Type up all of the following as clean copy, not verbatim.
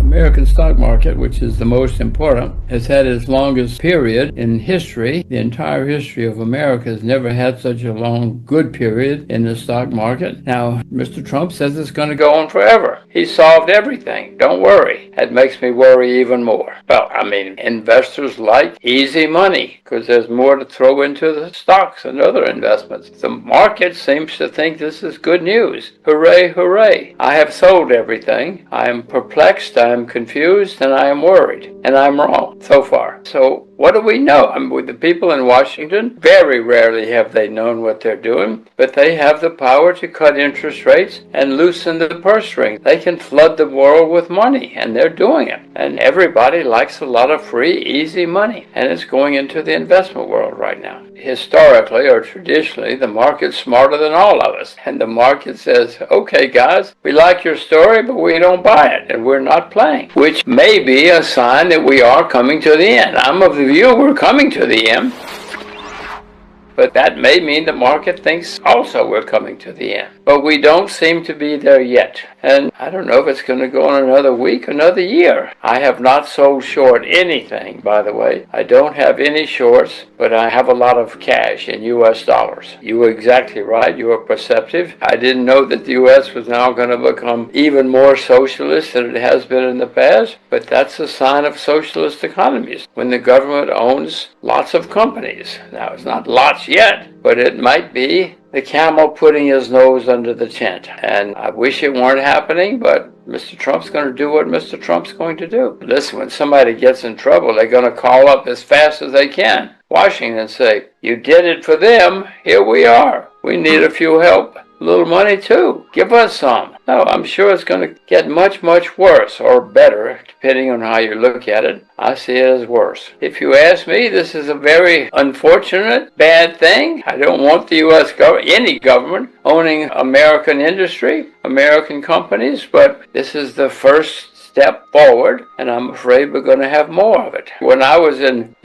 American stock market, which is the most important, has had its longest period in history. The entire history of America has never had such a long, good period in the stock market. Now, Mr. Trump says it's going to go on forever. He solved everything. Don't worry. That makes me worry even more. Well, investors like easy money because there's more to throw into the stocks and other investments. The market seems to think this is good news. Hooray, hooray. I have sold everything. I am perplexed, I am confused, and I am worried. And I'm wrong so far. So what do we know? With the people in Washington, very rarely have they known what they're doing, but they have the power to cut interest rates and loosen the purse string. They can flood the world with money, and they're doing it. And everybody likes a lot of free, easy money, and it's going into the investment world right now. Historically or traditionally, the market's smarter than all of us. And the market says, okay, guys, we like your story, but we don't buy it, and we're not playing, which may be a sign that we are coming to the end. I'm of the view we're coming to the end. But that may mean the market thinks also we're coming to the end. But we don't seem to be there yet. And I don't know if it's going to go on another week, another year. I have not sold short anything, by the way. I don't have any shorts, but I have a lot of cash in U.S. dollars. You were exactly right. You were perceptive. I didn't know that the U.S. was now going to become even more socialist than it has been in the past. But that's a sign of socialist economies, when the government owns lots of companies. Now, it's not lots yet, but it might be the camel putting his nose under the tent. And I wish it weren't happening, but Mr. Trump's going to do what Mr. Trump's going to do. Listen, when somebody gets in trouble, they're going to call up as fast as they can Washington and say, you did it for them, here we are. We need a few help. A little money too. Give us some. No, I'm sure it's going to get much, much worse or better, depending on how you look at it. I see it as worse. If you ask me, this is a very unfortunate, bad thing. I don't want the U.S. government, any government, owning American industry, American companies, but this is the first step forward, and I'm afraid we're going to have more of it. When I was in,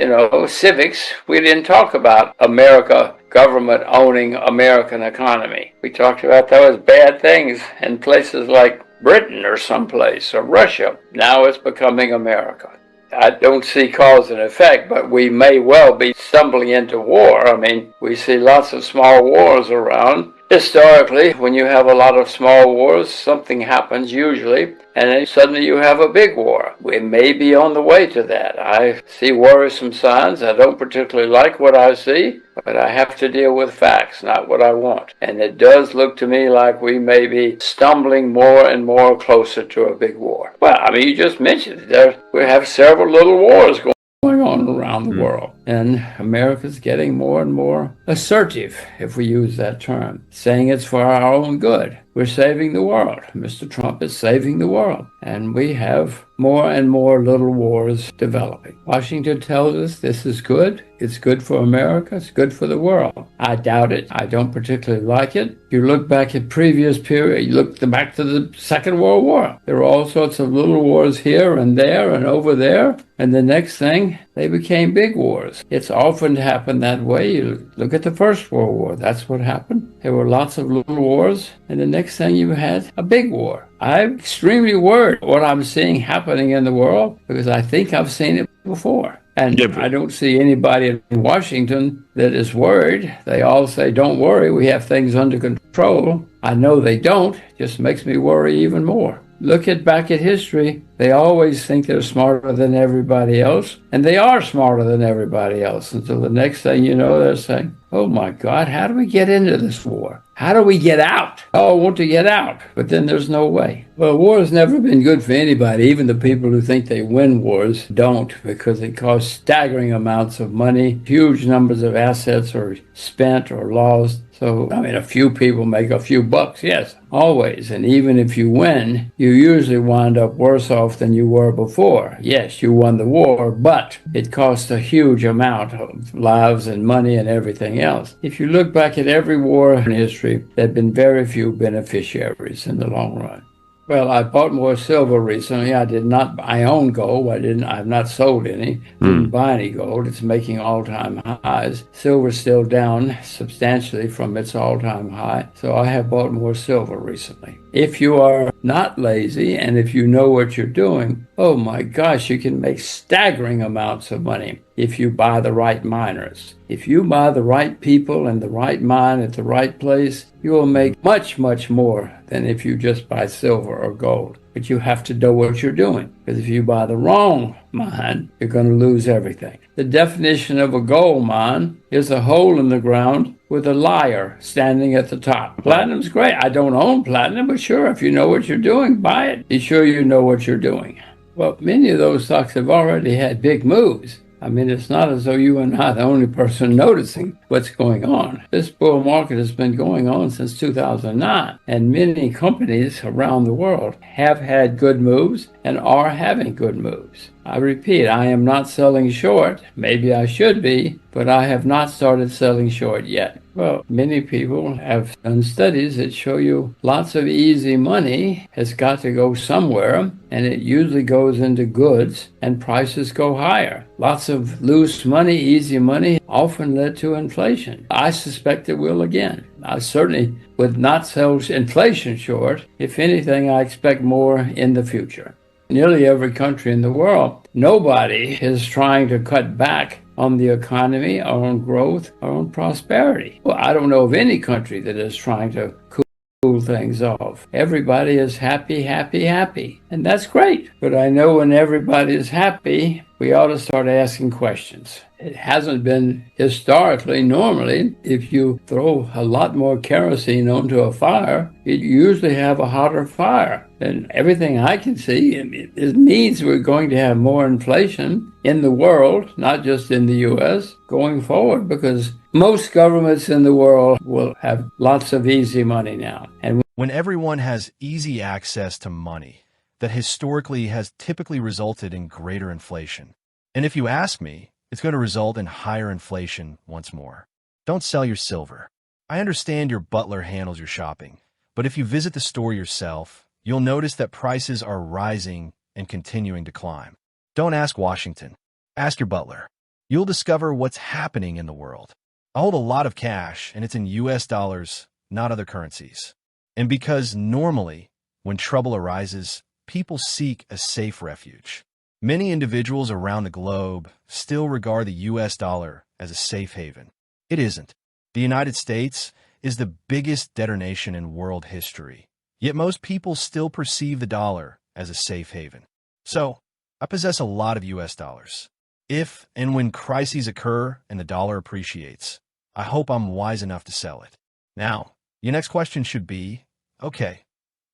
civics, we didn't talk about America government owning American economy. We talked about those bad things in places like Britain or someplace, or Russia. Now it's becoming America. I don't see cause and effect, but we may well be stumbling into war. We see lots of small wars around. Historically, when you have a lot of small wars, something happens usually, and then suddenly you have a big war. We may be on the way to that. I see worrisome signs. I don't particularly like what I see, but I have to deal with facts, not what I want. And it does look to me like we may be stumbling more and more closer to a big war. Well, you just mentioned it. We have several little wars going on around the world. And America's getting more and more assertive, if we use that term, saying it's for our own good. We're saving the world. Mr. Trump is saving the world. And we have more and more little wars developing. Washington tells us this is good. It's good for America. It's good for the world. I doubt it. I don't particularly like it. You look back at previous period, you look back to the Second World War. There were all sorts of little wars here and there and over there. And the next thing, they became big wars. It's often happened that way. You look at the First World War. That's what happened. There were lots of little wars. And the next thing you had a big war. I'm extremely worried what I'm seeing happening in the world because I think I've seen it before. And I don't see anybody in Washington that is worried. They all say, don't worry, we have things under control. I know they don't. It just makes me worry even more. Look back at history. They always think they're smarter than everybody else, and they are smarter than everybody else until the next thing you know, they're saying, oh my God, how do we get into this war? How do we get out? Oh, I want to get out, but then there's no way. Well, war has never been good for anybody. Even the people who think they win wars don't, because it costs staggering amounts of money. Huge numbers of assets are spent or lost. So, a few people make a few bucks, yes, always. And even if you win, you usually wind up worse off than you were before. Yes, you won the war, but it cost a huge amount of lives and money and everything else. If you look back at every war in history, there have been very few beneficiaries in the long run. Well, I bought more silver recently. I did not. I own gold. I've not sold any. Didn't buy any gold. It's making all-time highs. Silver's still down substantially from its all-time high. So I have bought more silver recently. If you are not lazy and if you know what you're doing, oh my gosh, you can make staggering amounts of money if you buy the right miners. If you buy the right people and the right mine at the right place, you will make much, much more than if you just buy silver or gold. But you have to know what you're doing, because if you buy the wrong mine, you're going to lose everything. The definition of a gold mine is a hole in the ground with a liar standing at the top. Platinum's great. I don't own platinum, but sure, if you know what you're doing, buy it. Be sure you know what you're doing. Well, many of those stocks have already had big moves. I mean, it's not as though you and I are the only person noticing what's going on. This bull market has been going on since 2009, and many companies around the world have had good moves and are having good moves. I repeat, I am not selling short. Maybe I should be, but I have not started selling short yet. Well, many people have done studies that show you lots of easy money has got to go somewhere, and it usually goes into goods, and prices go higher. Lots of loose money, easy money, often led to inflation. I suspect it will again. I certainly would not sell inflation short. If anything, I expect more in the future. Nearly every country in the world, nobody is trying to cut back on the economy or on growth or on prosperity. Well, I don't know of any country that is trying to cool things off. Everybody is happy, happy, happy. And that's great. But I know when everybody is happy, we ought to start asking questions. It hasn't been historically. Normally, if you throw a lot more kerosene onto a fire, you usually have a hotter fire. And everything I can see, it means we're going to have more inflation in the world, not just in the U.S., going forward, because most governments in the world will have lots of easy money now. And when everyone has easy access to money, that historically has typically resulted in greater inflation. And if you ask me, it's going to result in higher inflation once more. Don't sell your silver. I understand your butler handles your shopping, but if you visit the store yourself, you'll notice that prices are rising and continuing to climb. Don't ask Washington. Ask your butler. You'll discover what's happening in the world. I hold a lot of cash, and it's in US dollars, not other currencies. And because normally, when trouble arises, people seek a safe refuge. Many individuals around the globe still regard the US dollar as a safe haven. It isn't. The United States is the biggest debtor nation in world history, yet most people still perceive the dollar as a safe haven. So, I possess a lot of US dollars. If and when crises occur and the dollar appreciates, I hope I'm wise enough to sell it. Now, your next question should be, okay,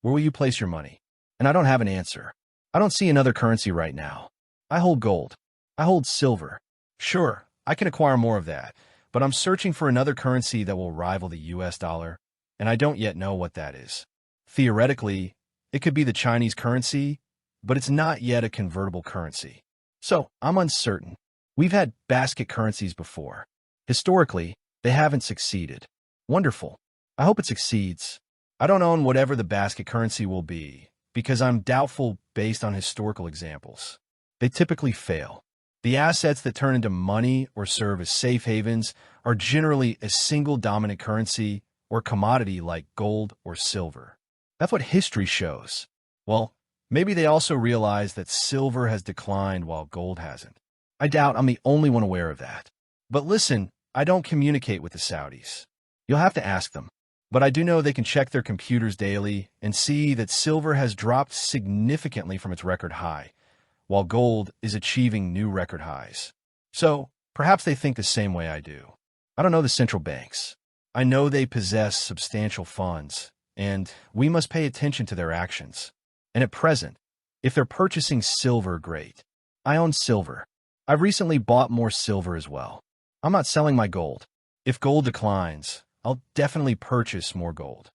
where will you place your money? And I don't have an answer. I don't see another currency right now. I hold gold. I hold silver. Sure, I can acquire more of that, but I'm searching for another currency that will rival the US dollar, and I don't yet know what that is. Theoretically, it could be the Chinese currency, but it's not yet a convertible currency. So, I'm uncertain. We've had basket currencies before. Historically, they haven't succeeded. Wonderful. I hope it succeeds. I don't own whatever the basket currency will be, because I'm doubtful based on historical examples. They typically fail. The assets that turn into money or serve as safe havens are generally a single dominant currency or commodity like gold or silver. That's what history shows. Well, maybe they also realize that silver has declined while gold hasn't. I doubt I'm the only one aware of that. But listen, I don't communicate with the Saudis. You'll have to ask them. But I do know they can check their computers daily and see that silver has dropped significantly from its record high, while gold is achieving new record highs. So, perhaps they think the same way I do. I don't know the central banks. I know they possess substantial funds, and we must pay attention to their actions. And at present, if they're purchasing silver, great. I own silver. I've recently bought more silver as well. I'm not selling my gold. If gold declines, I'll definitely purchase more gold.